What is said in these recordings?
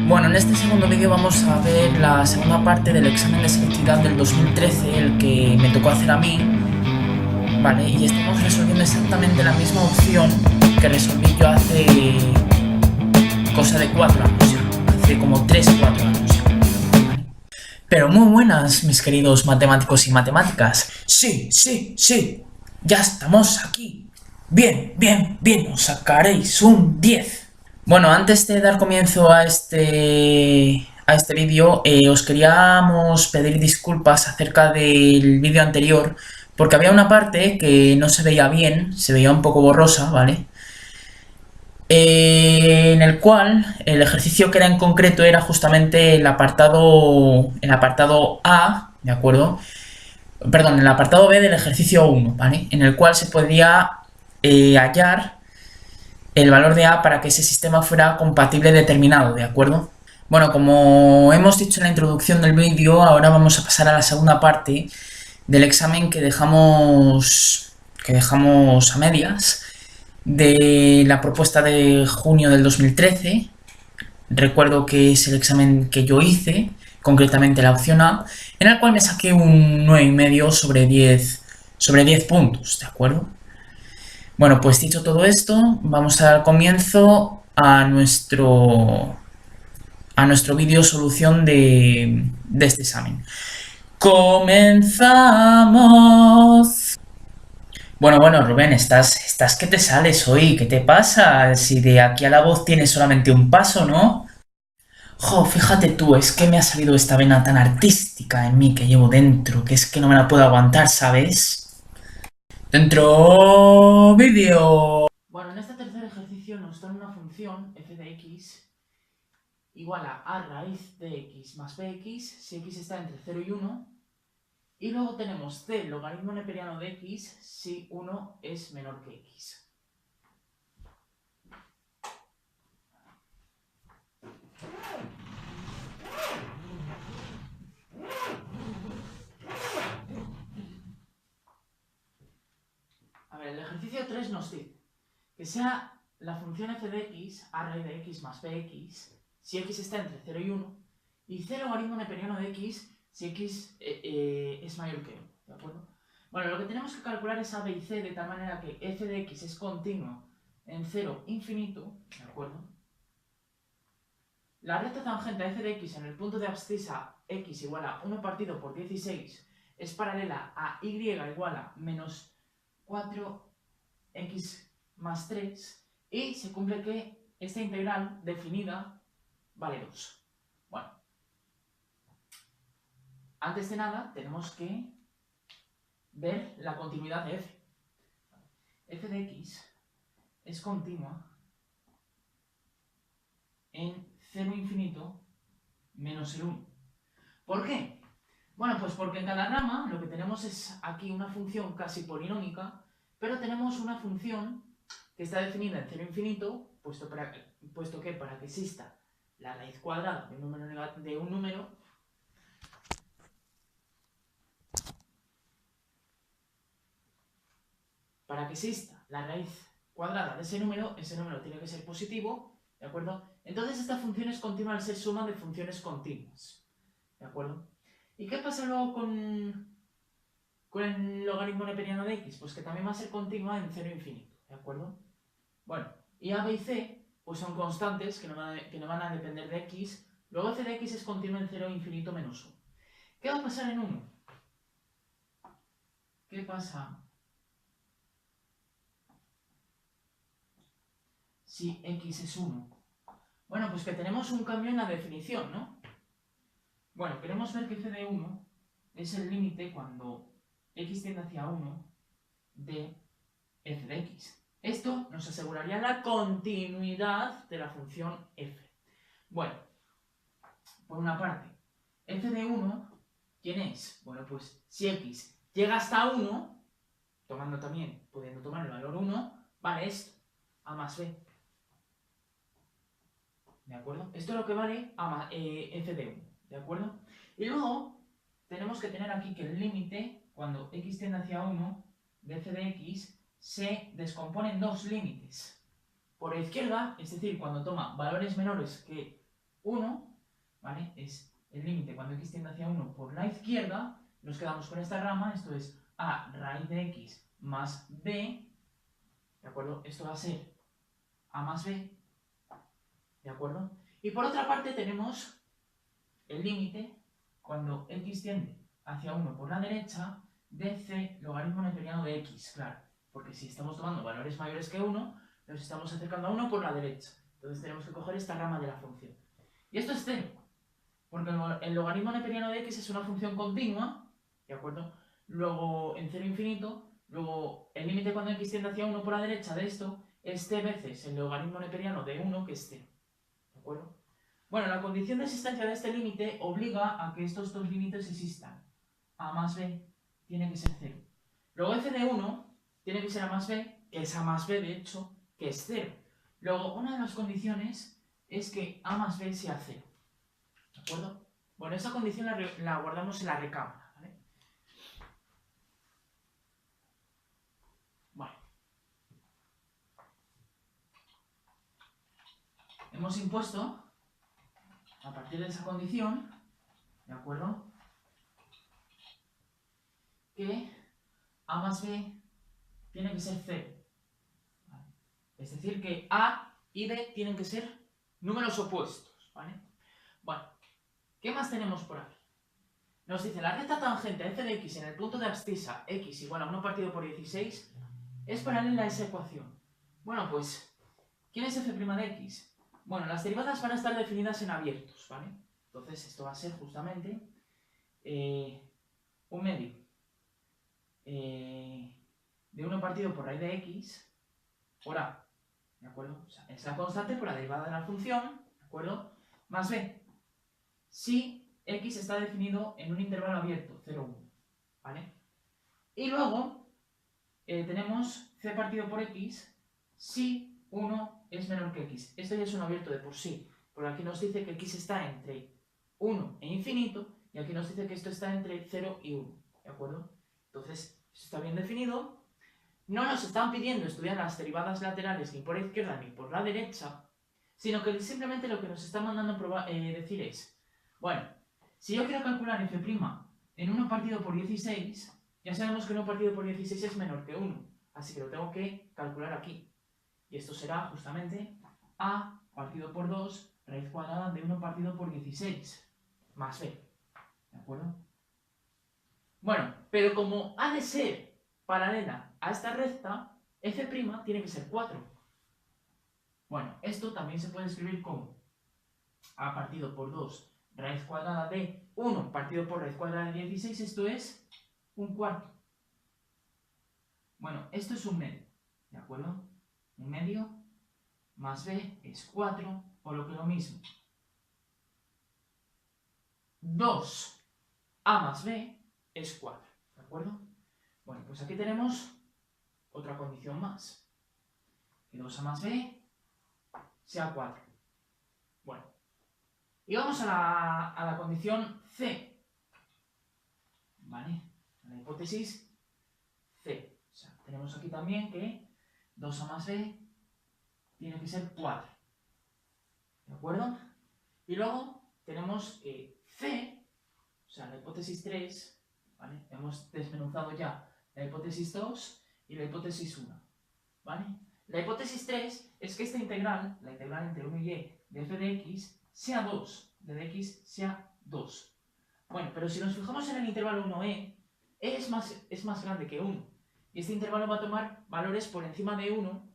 Bueno, en este segundo vídeo vamos a ver la segunda parte del examen de selectividad del 2013, el que me tocó hacer a mí, ¿vale? Y estamos resolviendo exactamente la misma opción que resolví yo hace cosa de 4 años ya, hace como 3 4 años ya, ¿vale? Pero muy buenas, mis queridos matemáticos y matemáticas. Sí, sí, sí, ya estamos aquí. Bien, bien, bien, os sacaréis un 10. Bueno, antes de dar comienzo a este vídeo, os queríamos pedir disculpas acerca del vídeo anterior, porque había una parte que no se veía bien, se veía un poco borrosa, ¿vale? En el cual el ejercicio que era en concreto era justamente el apartado A, ¿de acuerdo? Perdón, el apartado B del ejercicio 1, ¿vale? En el cual se podía hallar el valor de A para que ese sistema fuera compatible determinado, ¿de acuerdo? Bueno, como hemos dicho en la introducción del vídeo, ahora vamos a pasar a la segunda parte del examen que dejamos a medias de la propuesta de junio del 2013. Recuerdo que es el examen que yo hice, concretamente la opción A, en el cual me saqué un 9,5 sobre 10 puntos, ¿de acuerdo? Bueno, pues dicho todo esto, vamos a dar comienzo a nuestro vídeo solución de este examen. ¡Comenzamos! Bueno, Rubén, estás que te sales hoy, ¿qué te pasa? Si de aquí a la voz tienes solamente un paso, ¿no? Jo, fíjate tú, es que me ha salido esta vena tan artística en mí que llevo dentro, que es que no me la puedo aguantar, ¿sabes? Dentro vídeo. Bueno, en este tercer ejercicio nos dan una función f de x igual a raíz de x más bx si x está entre 0 y 1. Y luego tenemos c logaritmo neperiano de x si 1 es menor que x. A ver, el ejercicio 3 nos dice que sea la función f de x a raíz de x más bx si x está entre 0 y 1 y c logaritmo neperiano de x si x es mayor que 1, ¿de acuerdo? Bueno, lo que tenemos que calcular es a, b y c de tal manera que f de x es continua en 0 infinito, ¿de acuerdo? La recta tangente a f de x en el punto de abscisa x igual a 1 partido por 16 es paralela a y igual a menos 4x más 3 y se cumple que esta integral definida vale 2. Bueno, antes de nada tenemos que ver la continuidad de f. f de x es continua en 0 infinito menos el 1. ¿Por qué? Bueno, pues porque en cada rama lo que tenemos es aquí una función casi polinómica, pero tenemos una función que está definida en 0 infinito, puesto que para que exista la raíz cuadrada de un número, para que exista la raíz cuadrada de ese número tiene que ser positivo, ¿de acuerdo? Entonces esta función es continua al ser suma de funciones continuas, ¿de acuerdo? ¿Y qué pasa luego con el logaritmo neperiano de x? Pues que también va a ser continua en 0 infinito, ¿de acuerdo? Bueno, y a, b y c pues son constantes que no van a depender de x, luego f de x es continua en 0 infinito menos 1. ¿Qué va a pasar en 1? ¿Qué pasa si x es 1? Bueno, pues que tenemos un cambio en la definición, ¿no? Bueno, queremos ver que f de 1 es el límite cuando x tiende hacia 1 de f de x. Esto nos aseguraría la continuidad de la función f. Bueno, por una parte, f de 1, ¿quién es? Bueno, pues si x llega hasta 1, pudiendo tomar el valor 1, vale esto, a más b. ¿De acuerdo? Esto es lo que vale f de 1, ¿de acuerdo? Y luego tenemos que tener aquí que el límite, cuando x tiende hacia 1, de f de x, se descompone en dos límites. Por la izquierda, es decir, cuando toma valores menores que 1, ¿vale? Es el límite cuando x tiende hacia 1 por la izquierda, nos quedamos con esta rama, esto es a raíz de x más b, ¿de acuerdo? Esto va a ser a más b, ¿de acuerdo? Y por otra parte tenemos el límite cuando x tiende hacia 1 por la derecha de c logaritmo neperiano de x, claro, porque si estamos tomando valores mayores que 1, nos estamos acercando a 1 por la derecha. Entonces tenemos que coger esta rama de la función. Y esto es 0, porque el logaritmo neperiano de x es una función continua, ¿de acuerdo? Luego en 0 infinito, luego el límite cuando x tiende hacia 1 por la derecha de esto es c veces el logaritmo neperiano de 1, que es 0, ¿de acuerdo? Bueno, la condición de existencia de este límite obliga a que estos dos límites existan. A más b tiene que ser 0. Luego f de 1 tiene que ser a más b, que es a más b de hecho, que es 0. Luego, una de las condiciones es que a más b sea 0. ¿De acuerdo? Bueno, esa condición la guardamos en la recámara, ¿vale? Vale. Hemos impuesto, a partir de esa condición, ¿de acuerdo?, que a más b tiene que ser 0. ¿Vale? Es decir, que a y b tienen que ser números opuestos, ¿vale? Bueno, ¿qué más tenemos por aquí? Nos dice, la recta tangente a f de x en el punto de abscisa x igual a 1 partido por 16 es paralela a esa ecuación. Bueno, pues, ¿quién es f' de x? Bueno, las derivadas van a estar definidas en abiertos, ¿vale? Entonces, esto va a ser justamente un medio de 1 partido por raíz de x por a, ¿de acuerdo? O sea, es la constante por la derivada de la función, ¿de acuerdo? Más b, si x está definido en un intervalo abierto, 0, 1, ¿vale? Y luego tenemos c partido por x si 1 es menor que x. Esto ya es un abierto de por sí, porque aquí nos dice que x está entre 1 e infinito, y aquí nos dice que esto está entre 0 y 1, ¿de acuerdo? Entonces, esto está bien definido. No nos están pidiendo estudiar las derivadas laterales ni por la izquierda ni por la derecha, sino que simplemente lo que nos están mandando decir es, bueno, si yo quiero calcular f' en 1 partido por 16, ya sabemos que 1 partido por 16 es menor que 1, así que lo tengo que calcular aquí. Y esto será justamente a partido por 2 raíz cuadrada de 1 partido por 16 más b, ¿de acuerdo? Bueno, pero como ha de ser paralela a esta recta, f' tiene que ser 4. Bueno, esto también se puede escribir como a partido por 2 raíz cuadrada de 1 partido por raíz cuadrada de 16, esto es un cuarto. Bueno, esto es un medio, ¿de acuerdo? Un medio más b es 4, por lo que lo mismo. 2a más b es 4, ¿de acuerdo? Bueno, pues aquí tenemos otra condición más. Que 2a más b sea 4. Bueno, y vamos a la condición C, ¿vale? La hipótesis C. O sea, tenemos aquí también que 2a más b tiene que ser 4, ¿de acuerdo? Y luego tenemos que C, o sea, la hipótesis 3, ¿vale? Hemos desmenuzado ya la hipótesis 2 y la hipótesis 1, ¿vale? La hipótesis 3 es que esta integral, la integral entre 1 y y de f de x, sea 2, de dx sea 2. Bueno, pero si nos fijamos en el intervalo 1e, e es más grande que 1. Y este intervalo va a tomar valores por encima de 1,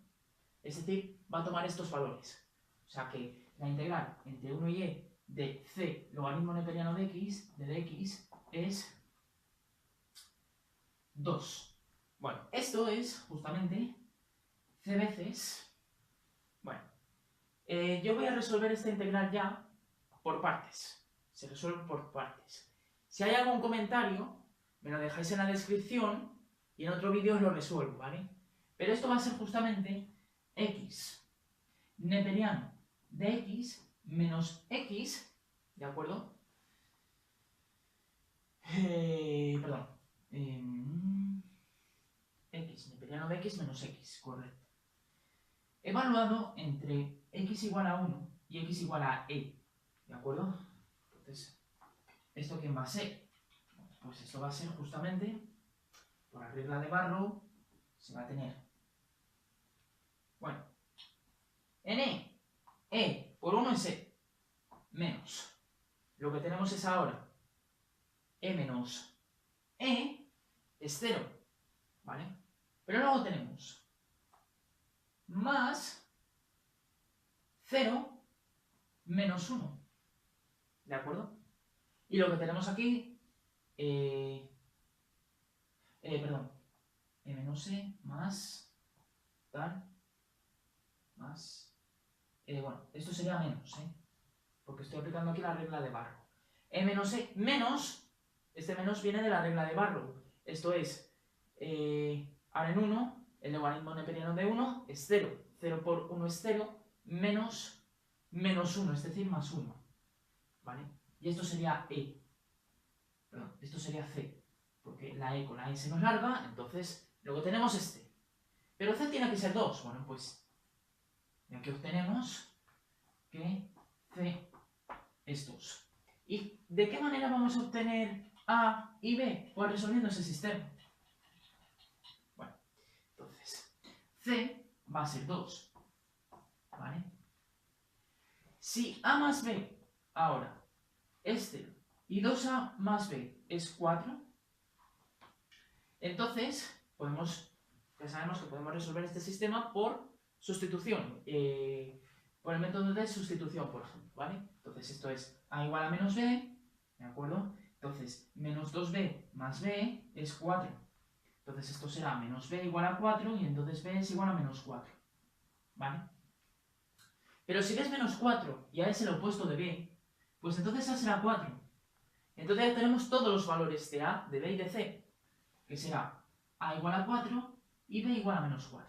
es decir, va a tomar estos valores. O sea que la integral entre 1 y e de c logaritmo neperiano de x, de dx, es 2. Bueno, esto es justamente c veces... Bueno, yo voy a resolver esta integral ya por partes. Se resuelve por partes. Si hay algún comentario, me lo dejáis en la descripción y en otro vídeo os lo resuelvo, ¿vale? Pero esto va a ser justamente x neperiano de x menos x, ¿de acuerdo? Perdón. X neperiano de x menos x, correcto. Evaluado entre x igual a 1 y x igual a e, ¿De acuerdo? Entonces, ¿esto quién va a ser? Pues esto va a ser justamente, por la regla de Barrow, se va a tener, bueno, n, e por 1 es e, menos, lo que tenemos es ahora, e menos e es 0, ¿vale? Pero luego tenemos más 0 menos 1, ¿de acuerdo? Y lo que tenemos aquí, perdón, e menos e más tal, más, bueno, esto sería menos, porque estoy aplicando aquí la regla de Barrow. E menos e menos, este menos viene de la regla de Barrow, esto es, ahora en 1, el logaritmo neperiano de 1 es 0, 0 por 1 es 0, menos 1, es decir, más 1, ¿vale? Y esto sería e, perdón, esto sería c, porque la e con la e se nos larga, entonces luego tenemos este. Pero c tiene que ser 2, bueno, pues y aquí obtenemos que c es 2. ¿Y de qué manera vamos a obtener a y b? Pues resolviendo ese sistema. Bueno, entonces, c va a ser 2, ¿vale? Si a más b ahora es 0 y 2a más b es 4, entonces ya sabemos que podemos resolver este sistema por sustitución, por el método de sustitución, por ejemplo, ¿vale? Entonces esto es a igual a menos b, ¿de acuerdo? Entonces, menos 2b más b es 4. Entonces esto será menos b igual a 4 y entonces b es igual a menos 4, ¿vale? Pero si b es menos 4 y a es el opuesto de b, pues entonces a será 4. Entonces ya tenemos todos los valores de a, de b y de c, que será a igual a 4 y b igual a menos 4,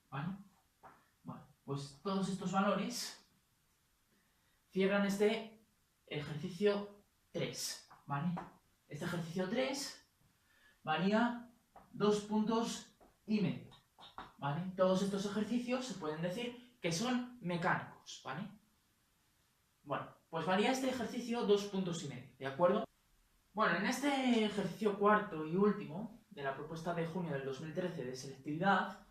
¿vale? Bueno, pues todos estos valores cierran este ejercicio 3, ¿vale? Este ejercicio 3 varía 2 puntos y medio, ¿vale? Todos estos ejercicios se pueden decir que son mecánicos, ¿vale? Bueno, pues varía este ejercicio 2 puntos y medio, ¿de acuerdo? Bueno, en este ejercicio cuarto y último de la propuesta de junio del 2013 de selectividad,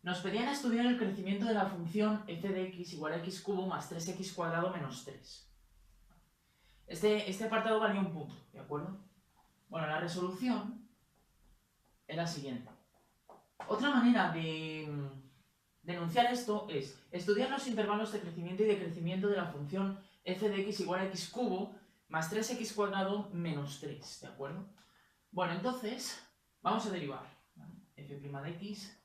nos pedían estudiar el crecimiento de la función f de x igual a x cubo más 3x cuadrado menos 3. Este apartado valía un punto, ¿de acuerdo? Bueno, la resolución es la siguiente. Otra manera de enunciar esto es estudiar los intervalos de crecimiento y decrecimiento de la función f de x igual a x cubo más 3x cuadrado menos 3, ¿de acuerdo? Bueno, entonces, vamos a derivar, ¿vale? F' de x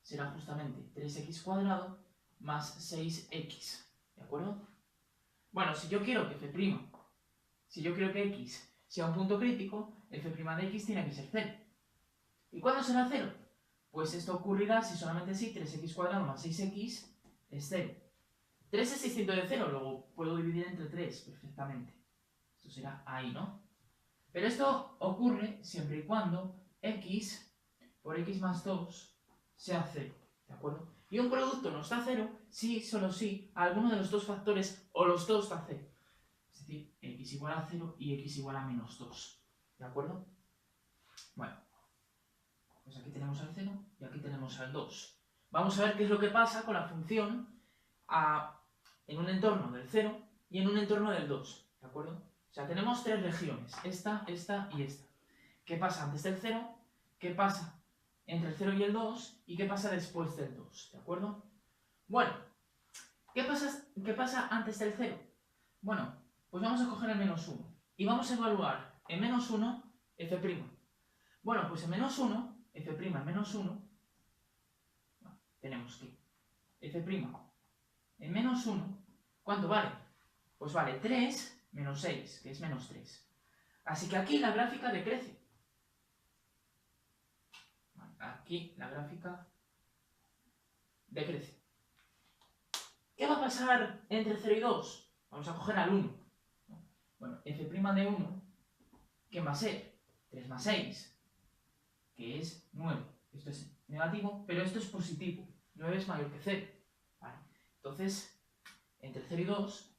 será justamente 3x cuadrado más 6x, ¿de acuerdo? Bueno, si yo quiero que x sea un punto crítico, f' de x tiene que ser 0. ¿Y cuándo será 0? Pues esto ocurrirá si solamente si 3x cuadrado más 6x es 0. 3 es distinto de 0, luego puedo dividir entre 3 perfectamente. Esto será ahí, ¿no? Pero esto ocurre siempre y cuando x por x más 2 sea 0, ¿de acuerdo? Y un producto nos da 0 si, solo si, alguno de los dos factores o los dos da 0. Es decir, x igual a 0 y x igual a menos 2, ¿de acuerdo? Bueno, pues aquí tenemos al 0 y aquí tenemos al 2. Vamos a ver qué es lo que pasa con la función en un entorno del 0 y en un entorno del 2, ¿de acuerdo? O sea, tenemos tres regiones, esta y esta. ¿Qué pasa antes del 0? ¿Qué pasa entre el 0 y el 2? ¿Y qué pasa después del 2? ¿De acuerdo? Bueno, ¿qué pasa antes del 0? Bueno, pues vamos a coger el menos 1 y vamos a evaluar en menos 1 f'. Bueno, pues en menos 1, f' en menos 1, tenemos que f' en menos 1, ¿cuánto vale? Pues vale 3 menos 6, que es menos 3. Así que aquí la gráfica decrece. Aquí la gráfica decrece. ¿Qué va a pasar entre 0 y 2? Vamos a coger al 1. Bueno, f' de 1, ¿qué va a ser? 3 más 6, que es 9. Esto es negativo, pero esto es positivo. 9 es mayor que 0. ¿Vale? Entonces, entre 0 y 2,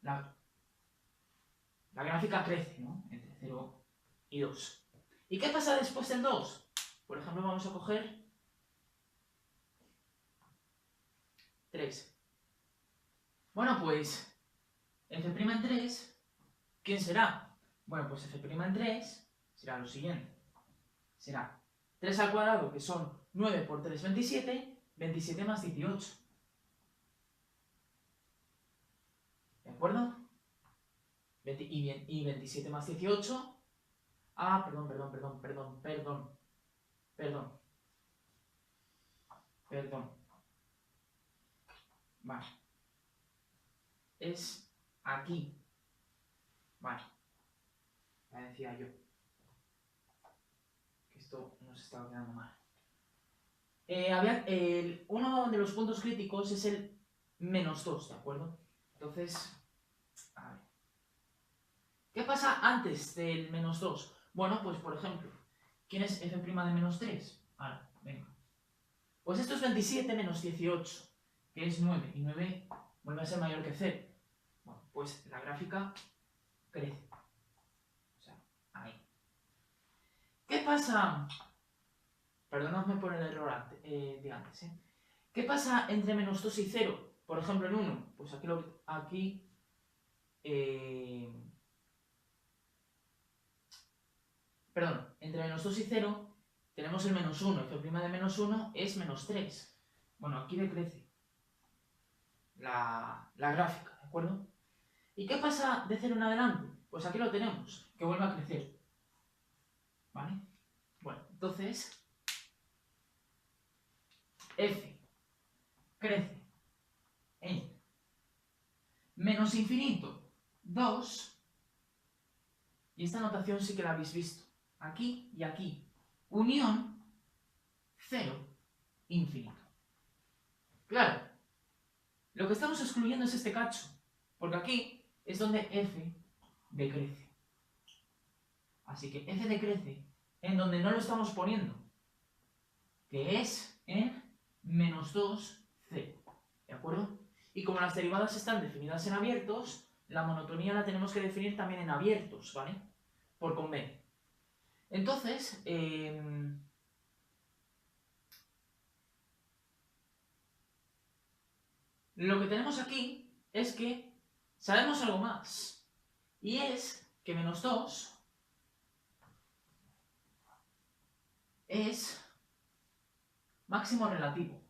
la gráfica crece, ¿no? Entre 0 y 2. ¿Y qué pasa después del 2? Por ejemplo, vamos a coger 3. Bueno, pues f' en 3, ¿quién será? Bueno, pues f' en 3 será lo siguiente. Será 3 al cuadrado, que son 9 por 3, 27, 27 más 18. ¿De acuerdo? Y 27 más 18... Ah, perdón. Vale. Es aquí. Vale. Ya decía yo que esto nos estaba quedando mal. Uno de los puntos críticos es el -2, ¿de acuerdo? Entonces, a ver. ¿Qué pasa antes del -2? Bueno, pues por ejemplo, ¿quién es f' de -3? Ahora, venga. Pues esto es 27 menos 18, que es 9, y 9 vuelve a ser mayor que 0. Bueno, pues la gráfica crece. O sea, ahí. ¿Qué pasa? Perdonadme por el error de antes, ¿eh? ¿Qué pasa entre -2 y 0? Por ejemplo, en 1. Pues entre -2 y 0 tenemos el -1. F' de -1 es -3. Bueno, aquí decrece la gráfica, ¿de acuerdo? ¿Y qué pasa de 0 en adelante? Pues aquí lo tenemos, que vuelve a crecer. ¿Vale? Bueno, entonces f crece en menos infinito 2, y esta notación sí que la habéis visto, aquí y aquí, unión 0, infinito. Claro, lo que estamos excluyendo es este cacho, porque aquí es donde f decrece. Así que f decrece en donde no lo estamos poniendo, que es en -2, 0. ¿De acuerdo? Y como las derivadas están definidas en abiertos, la monotonía la tenemos que definir también en abiertos, ¿vale? Por convenio. Entonces, lo que tenemos aquí es que sabemos algo más. Y es que -2 es máximo relativo.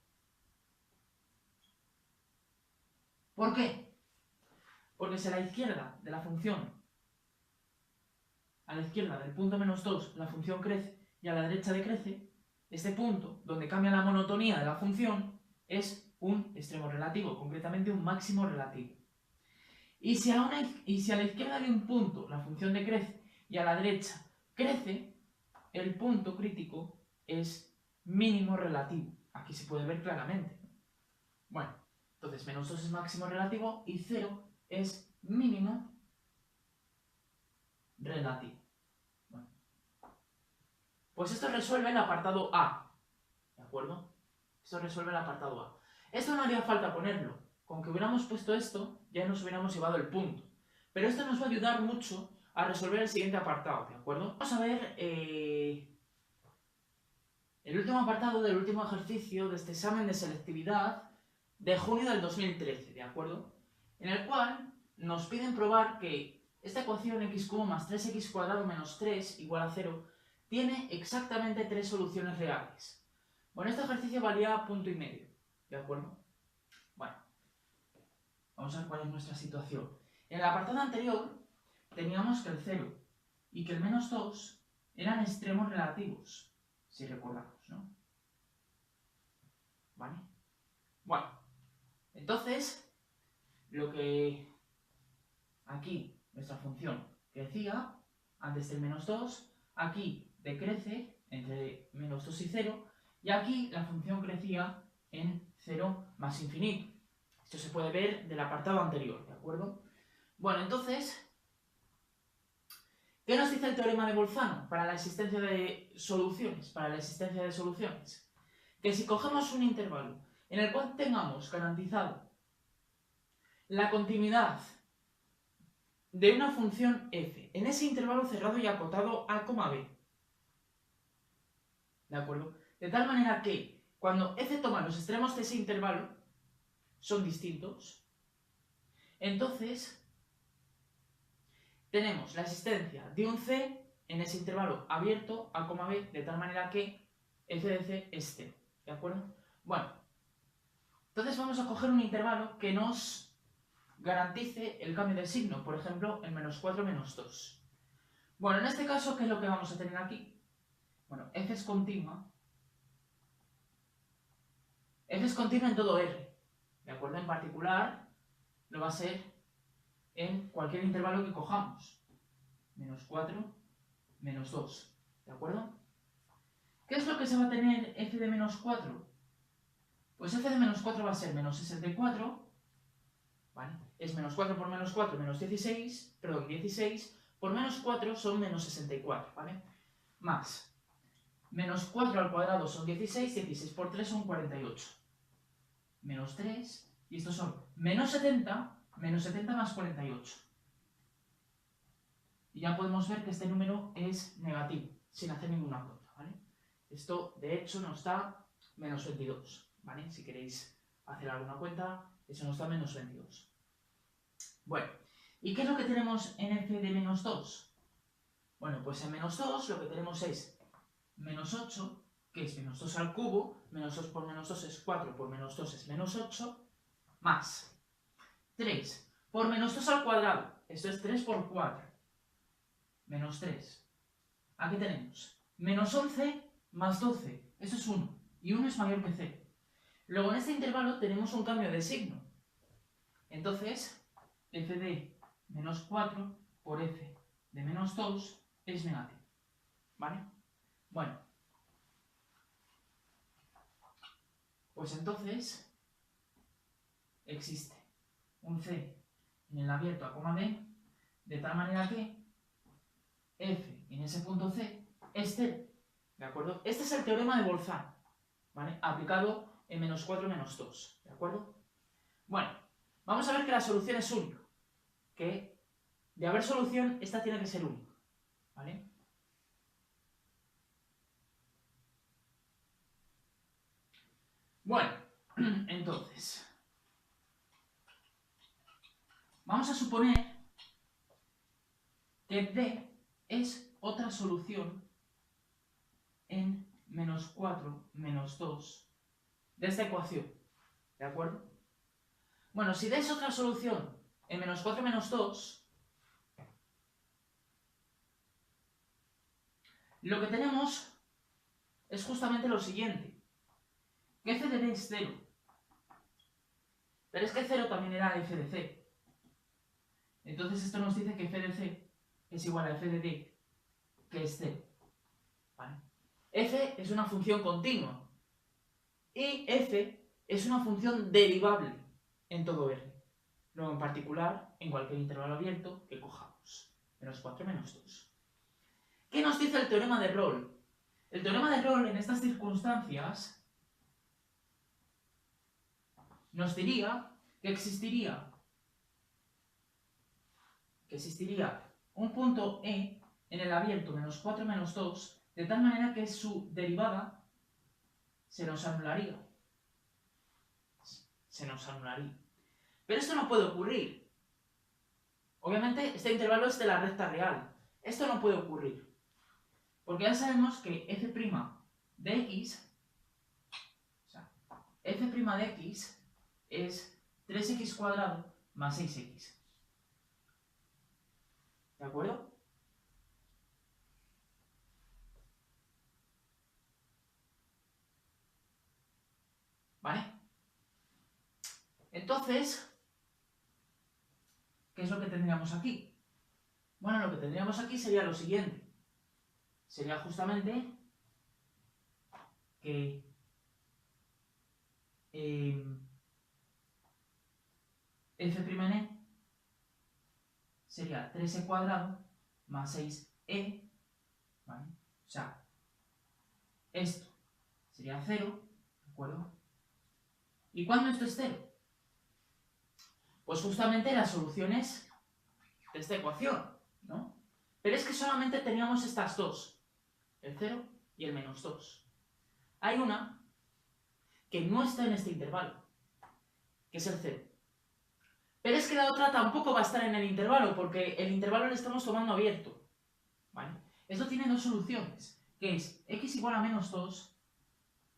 ¿Por qué? Porque si a la izquierda de la función, a la izquierda del punto -2, la función crece y a la derecha decrece, este punto, donde cambia la monotonía de la función, es un extremo relativo, concretamente un máximo relativo. Y si a la izquierda de un punto la función decrece y a la derecha crece, el punto crítico es mínimo relativo. Aquí se puede ver claramente. Bueno, entonces -2 es máximo relativo y 0 es mínimo relativo. Bueno. Pues esto resuelve el apartado A. ¿De acuerdo? Esto resuelve el apartado A. Esto no haría falta ponerlo. Con que hubiéramos puesto esto, ya nos hubiéramos llevado el punto. Pero esto nos va a ayudar mucho a resolver el siguiente apartado, ¿de acuerdo? Vamos a ver el último apartado del último ejercicio de este examen de selectividad de junio del 2013, ¿de acuerdo? En el cual nos piden probar que esta ecuación x cubo más 3x cuadrado menos 3 igual a 0 tiene exactamente 3 soluciones reales. Bueno, este ejercicio valía punto y medio, ¿de acuerdo? Bueno, vamos a ver cuál es nuestra situación. En el apartado anterior teníamos que el 0 y que el -2 eran extremos relativos, si recordamos, ¿no? ¿Vale? Bueno, entonces, lo que aquí nuestra función crecía antes del -2, aquí decrece entre -2 y 0, y aquí la función crecía en 0 más infinito. Esto se puede ver del apartado anterior, ¿de acuerdo? Bueno, entonces, ¿qué nos dice el teorema de Bolzano para la existencia de soluciones? Que si cogemos un intervalo en el cual tengamos garantizado la continuidad de una función f en ese intervalo cerrado y acotado a, b. ¿De acuerdo? De tal manera que cuando f toma los extremos de ese intervalo son distintos, entonces tenemos la existencia de un c en ese intervalo abierto a, b, de tal manera que f de c es 0. ¿De acuerdo? Bueno, entonces vamos a coger un intervalo que nos garantice el cambio de signo, por ejemplo, el -4, -2. Bueno, en este caso, ¿qué es lo que vamos a tener aquí? Bueno, f es continua. F es continua en todo R, ¿de acuerdo? En particular, lo va a ser en cualquier intervalo que cojamos. -4, -2, ¿de acuerdo? ¿Qué es lo que se va a tener f de -4? Pues f de -4 va a ser -64, ¿vale? Es -4 por -4, -16, perdón, 16, por -4 son -64, ¿vale? Más, -4 al cuadrado son 16, 16 por 3 son 48. Menos 3, y estos son -70, -70 más 48. Y ya podemos ver que este número es negativo, sin hacer ninguna cuenta, ¿vale? Esto, de hecho, nos da -22, ¿vale? Si queréis hacer alguna cuenta, eso nos da -22. Bueno, ¿y qué es lo que tenemos en f de -2? Bueno, pues en -2 lo que tenemos es -8, que es -2 al cubo, -2 por -2 es 4, por -2 es -8, más 3 por -2 al cuadrado, esto es 3 por 4, menos 3. Aquí tenemos -11 más 12, eso es 1, y 1 es mayor que 0. Luego en este intervalo tenemos un cambio de signo, entonces f de -4 por f de -2 es negativo, ¿vale? Bueno, pues entonces existe un c en el abierto a, b, de tal manera que f en ese punto c es 0, ¿de acuerdo? Este es el teorema de Bolzano, ¿vale? Aplicado en -4, -2, ¿de acuerdo? Bueno, vamos a ver que la solución es única, que de haber solución, esta tiene que ser única, ¿vale? Bueno, entonces, vamos a suponer que D es otra solución en -4, -2 de esta ecuación, ¿de acuerdo? Bueno, si D es otra solución en -4, -2, lo que tenemos es justamente lo siguiente, que f de D es 0, pero es que 0 también era f de C. Entonces esto nos dice que f de C es igual a f de D, que es 0, ¿vale? F es una función continua y f es una función derivable en todo R. Luego, en particular, en cualquier intervalo abierto que cojamos. -4, -2. ¿Qué nos dice el teorema de Rolle? El teorema de Rolle en estas circunstancias nos diría que existiría un punto E en el abierto -4, -2, de tal manera que su derivada se nos anularía. Pero esto no puede ocurrir. Obviamente, este intervalo es de la recta real. Esto no puede ocurrir. Porque ya sabemos que f' de x, o sea, f' de x es 3x cuadrado más 6x. ¿De acuerdo? ¿Vale? Entonces, ¿qué es lo que tendríamos aquí? Bueno, lo que tendríamos aquí sería lo siguiente. Sería justamente que f', sería 3e cuadrado más 6e, ¿vale? O sea, esto sería 0, ¿de acuerdo? ¿Y cuándo esto es 0? Pues justamente la solución es de esta ecuación, ¿no? Pero es que solamente teníamos estas dos, el 0 y el menos 2. Hay una que no está en este intervalo, que es el 0. Pero es que la otra tampoco va a estar en el intervalo, porque el intervalo lo estamos tomando abierto, ¿vale? Esto tiene dos soluciones, que es x igual a menos 2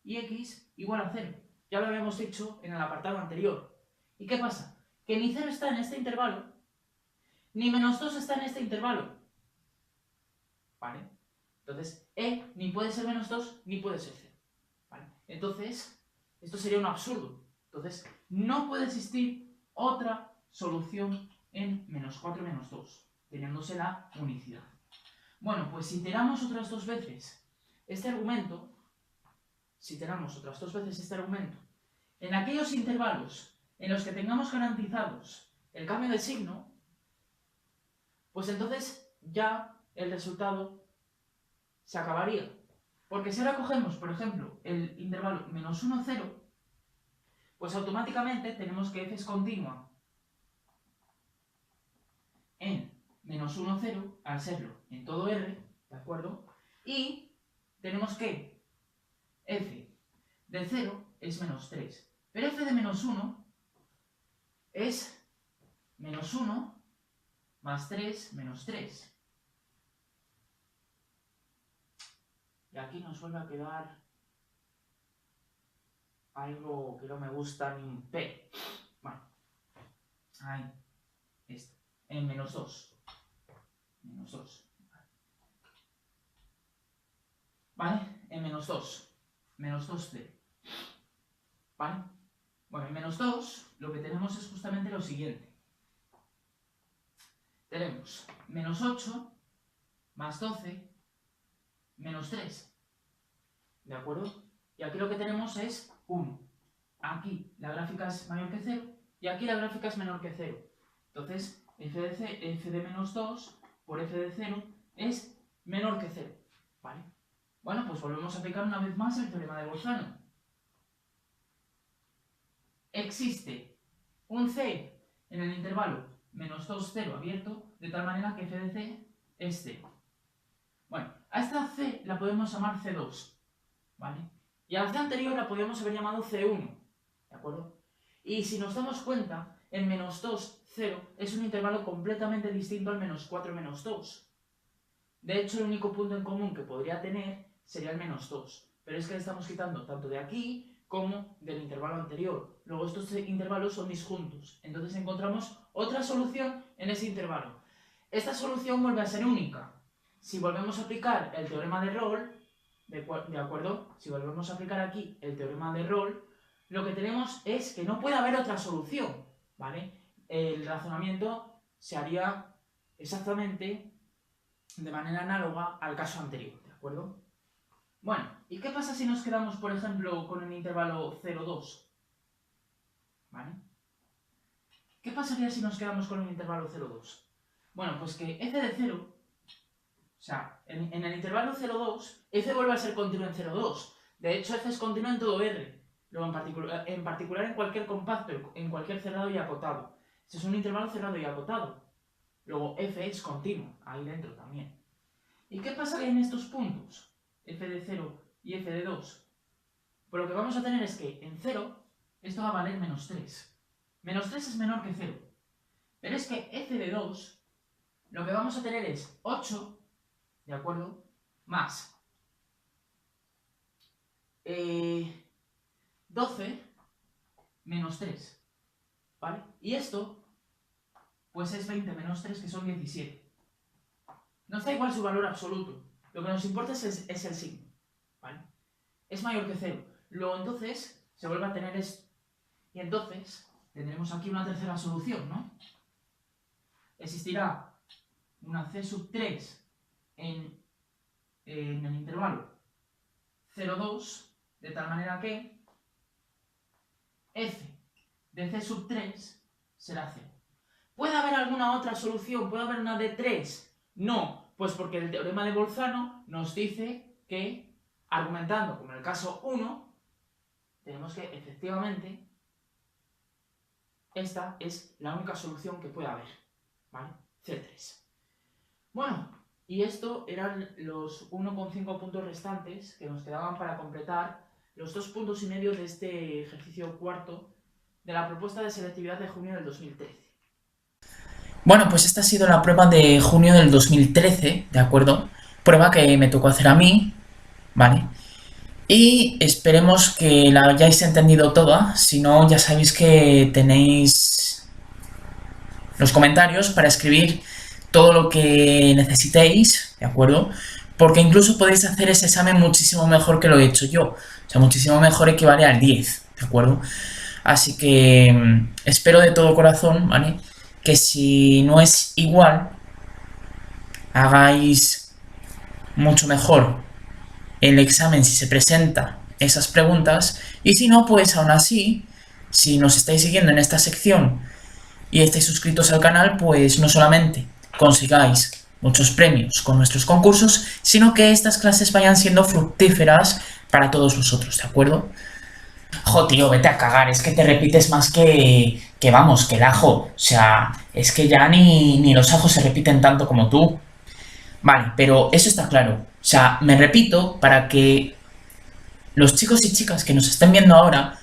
y x igual a 0. Ya lo habíamos dicho en el apartado anterior. ¿Y qué pasa? Que ni 0 está en este intervalo, ni menos 2 está en este intervalo, ¿vale? Entonces, ni puede ser menos 2, ni puede ser 0, ¿vale? Entonces, esto sería un absurdo. Entonces, no puede existir otra solución en menos 4 y menos 2, teniéndose la unicidad. Bueno, pues si iteramos otras dos veces este argumento, en aquellos intervalos en los que tengamos garantizados el cambio de signo, pues entonces ya el resultado se acabaría. Porque si ahora cogemos, por ejemplo, el intervalo menos 1, 0, pues automáticamente tenemos que f es continua en menos 1, 0, al serlo en todo R, ¿de acuerdo? Y tenemos que f de 0 es menos 3. Pero f de menos 1 es menos 1 más 3 menos 3. Y aquí nos vuelve a quedar algo que no me gusta ni un P. Bueno, ahí, esto. En menos 2. Menos 2. ¿Vale? En menos 2. Menos 2C. ¿Vale? Bueno, en menos 2 lo que tenemos es justamente lo siguiente. Tenemos menos 8 más 12 menos 3. ¿De acuerdo? Y aquí lo que tenemos es 1. Aquí la gráfica es mayor que 0 y aquí la gráfica es menor que 0. Entonces, f de menos 2 por f de 0 es menor que 0. ¿Vale? Bueno, pues volvemos a aplicar una vez más el teorema de Bolzano. Existe un c en el intervalo menos 2, 0 abierto, de tal manera que f de c es 0. Bueno, a esta c la podemos llamar c2, ¿vale? Y a la c anterior la podríamos haber llamado c1, ¿de acuerdo? Y si nos damos cuenta, el menos 2, 0 es un intervalo completamente distinto al menos 4, menos 2. De hecho, el único punto en común que podría tener sería el menos 2. Pero es que le estamos quitando tanto de aquí como del intervalo anterior. Luego estos intervalos son disjuntos. Entonces encontramos otra solución en ese intervalo. Esta solución vuelve a ser única. Si volvemos a aplicar el teorema de Rolle, ¿de acuerdo? Si volvemos a aplicar aquí el teorema de Rolle, lo que tenemos es que no puede haber otra solución, ¿vale? El razonamiento se haría exactamente de manera análoga al caso anterior, ¿de acuerdo? Bueno, ¿y qué pasa si nos quedamos, por ejemplo, con el intervalo 0, 2? ¿Vale? ¿Qué pasaría si nos quedamos con el intervalo 0, 2? Bueno, pues que f de 0, o sea, en el intervalo 0, 2, f vuelve a ser continuo en 0, 2. De hecho, f es continuo en todo R. Luego, en particular en cualquier compacto, en cualquier cerrado y acotado. Este es un intervalo cerrado y acotado. Luego, f es continuo, ahí dentro también. ¿Y qué pasaría en estos puntos? F de 0 y f de 2. Pues lo que vamos a tener es que en 0, esto va a valer menos 3. Menos 3 es menor que 0. Pero es que f de 2, lo que vamos a tener es 8, ¿de acuerdo? Más 12 menos 3, ¿vale? Y esto, pues es 20 menos 3, que son 17. Nos da igual su valor absoluto. Lo que nos importa es el signo, ¿vale? Es mayor que 0. Luego entonces se vuelve a tener esto. Y entonces tendremos aquí una tercera solución, ¿no? Existirá una c sub 3 en el intervalo 0, 2, de tal manera que f de c sub 3 será 0. ¿Puede haber alguna otra solución? ¿Puede haber una de 3? No, pues porque el teorema de Bolzano nos dice que, argumentando como en el caso 1, tenemos que efectivamente esta es la única solución que puede haber, ¿vale? C3. Bueno, y esto eran los 1,5 puntos restantes que nos quedaban para completar los 2,5 puntos de este ejercicio cuarto de la propuesta de selectividad de junio del 2013. Bueno, pues esta ha sido la prueba de junio del 2013, ¿de acuerdo? Prueba que me tocó hacer a mí, ¿vale? Y esperemos que la hayáis entendido toda, si no ya sabéis que tenéis los comentarios para escribir todo lo que necesitéis, ¿de acuerdo? Porque incluso podéis hacer ese examen muchísimo mejor que lo he hecho yo, o sea, muchísimo mejor equivale al 10, ¿de acuerdo? Así que espero de todo corazón, ¿vale? Que si no es igual, hagáis mucho mejor el examen si se presenta esas preguntas, y si no, pues aún así, si nos estáis siguiendo en esta sección y estáis suscritos al canal, pues no solamente consigáis muchos premios con nuestros concursos, sino que estas clases vayan siendo fructíferas para todos vosotros, ¿de acuerdo? Jo, tío, vete a cagar, es que te repites más que vamos, que el ajo. O sea, es que ya ni los ajos se repiten tanto como tú. Vale, pero eso está claro. O sea, me repito para que los chicos y chicas que nos estén viendo ahora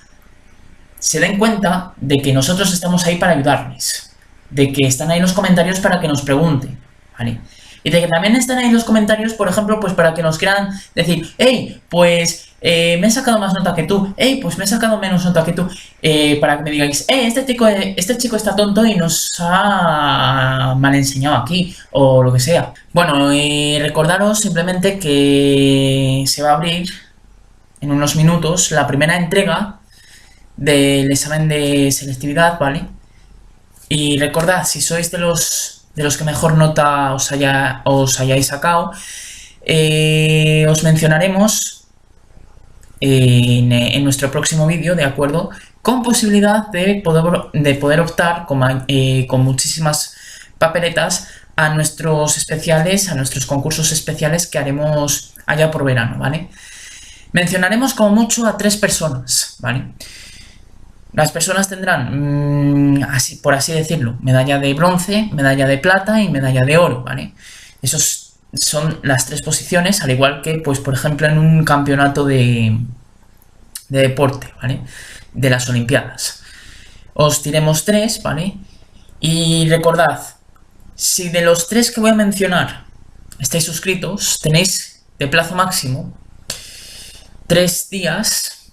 se den cuenta de que nosotros estamos ahí para ayudarles. De que están ahí los comentarios para que nos pregunten, ¿vale? Y de que también están ahí los comentarios, por ejemplo, pues para que nos quieran decir, hey, pues me he sacado más nota que tú, hey, pues me he sacado menos nota que tú, para que me digáis, este chico está tonto y nos ha mal enseñado aquí, o lo que sea. Bueno, recordaros simplemente que se va a abrir en unos minutos la primera entrega del examen de selectividad, ¿vale? Y recordad, si sois de los que mejor nota os hayáis sacado, os mencionaremos en nuestro próximo vídeo, ¿de acuerdo? Con posibilidad de poder optar con muchísimas papeletas a nuestros especiales, a nuestros concursos especiales que haremos allá por verano, ¿vale? Mencionaremos como mucho a 3 personas, ¿vale? Las personas tendrán, así, por así decirlo, medalla de bronce, medalla de plata y medalla de oro, ¿vale? Esos son las 3 posiciones, al igual que, pues, por ejemplo, en un campeonato de deporte, ¿vale? De las Olimpiadas. Os tiremos 3, ¿vale? Y recordad, si de los 3 que voy a mencionar estáis suscritos, tenéis de plazo máximo 3 días,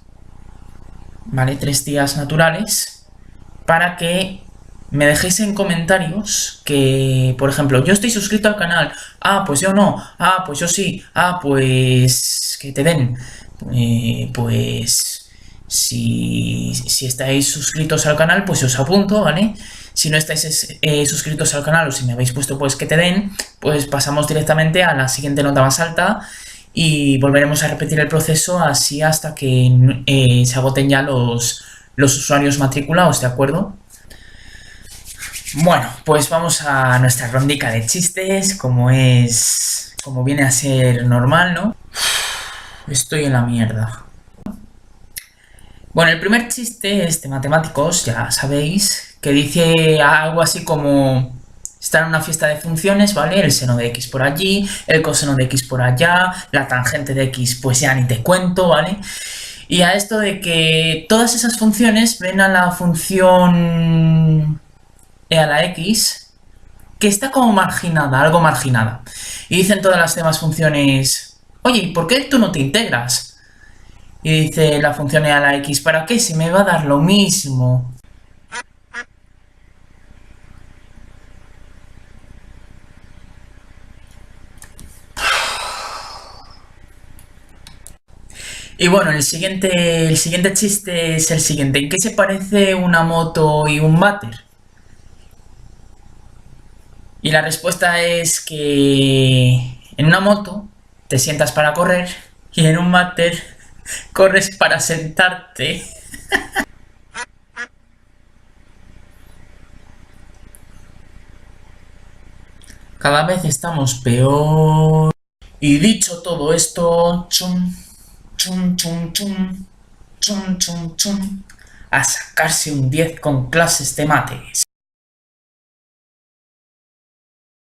¿vale? 3 días naturales para que me dejéis en comentarios que, por ejemplo, yo estoy suscrito al canal, pues yo no, pues yo sí, pues que te den, pues si estáis suscritos al canal, pues os apunto, ¿vale? Si no estáis suscritos al canal o si me habéis puesto pues que te den, pues pasamos directamente a la siguiente nota más alta y volveremos a repetir el proceso así hasta que se agoten ya los usuarios matriculados, ¿de acuerdo? Bueno, pues vamos a nuestra rondica de chistes, como viene a ser normal, ¿no? Estoy en la mierda. Bueno, el primer chiste es de matemáticos, ya sabéis, que dice algo así como: está en una fiesta de funciones, ¿vale? El seno de x por allí, el coseno de x por allá, la tangente de x pues ya ni te cuento, ¿vale? Y a esto de que todas esas funciones ven a la función e a la x, que está como marginada, algo marginada. Y dicen todas las demás funciones: oye, ¿y por qué tú no te integras? Y dice la función e a la x: ¿para qué? Si me va a dar lo mismo. Y bueno, el siguiente chiste es el siguiente: ¿en qué se parece una moto y un váter? Y la respuesta es que en una moto te sientas para correr y en un váter corres para sentarte. Cada vez estamos peor. Y dicho todo esto, chum, chum, chum, chum, chum, chum, chum, a sacarse un 10 con clases de mates.